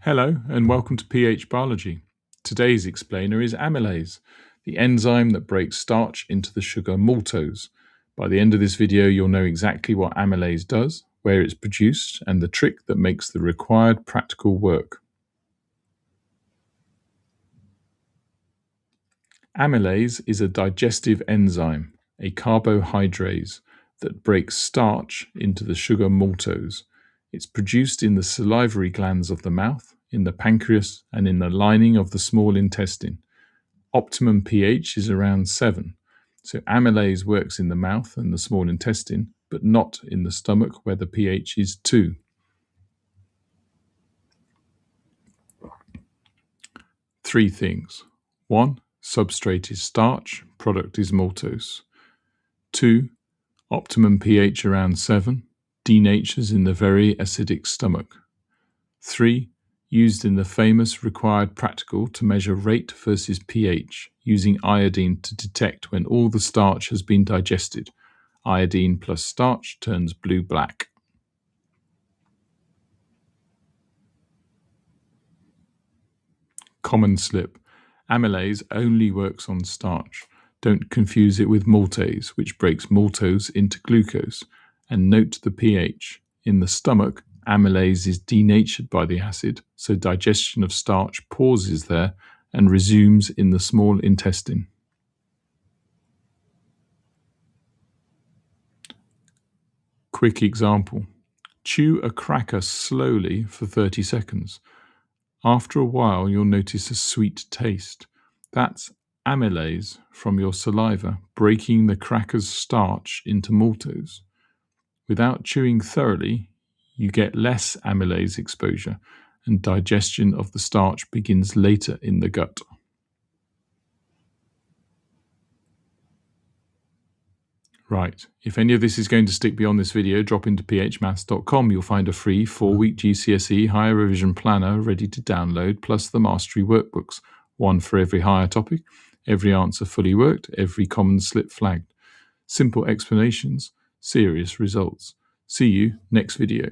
Hello and welcome to pH Biology. Today's explainer is amylase, the enzyme that breaks starch into the sugar maltose. By the end of this video, you'll know exactly what amylase does, where it's produced, and the trick that makes the required practical work. Amylase is a digestive enzyme, a carbohydrate that breaks starch into the sugar maltose. It's produced in the salivary glands of the mouth, in the pancreas, and in the lining of the small intestine. Optimum pH is around 7, so amylase works in the mouth and the small intestine, but not in the stomach where the pH is 2. Three things. 1. Substrate is starch, product is maltose. 2. Optimum pH around 7, denatures in the very acidic stomach. 3. Used in the famous required practical to measure rate versus pH, using iodine to detect when all the starch has been digested. Iodine plus starch turns blue-black. Common slip. Amylase only works on starch. Don't confuse it with maltase, which breaks maltose into glucose. And note the pH. In the stomach, amylase is denatured by the acid, so digestion of starch pauses there and resumes in the small intestine. Quick example. Chew a cracker slowly for 30 seconds. After a while, you'll notice a sweet taste. That's amylase from your saliva breaking the cracker's starch into maltose. Without chewing thoroughly, you get less amylase exposure, and digestion of the starch begins later in the gut. Right, if any of this is going to stick beyond this video, drop into phmaths.com. You'll find a free 4-week GCSE higher revision planner ready to download, plus the mastery workbooks, one for every higher topic, every answer fully worked, every common slip flagged. Simple explanations, serious results. See you next video.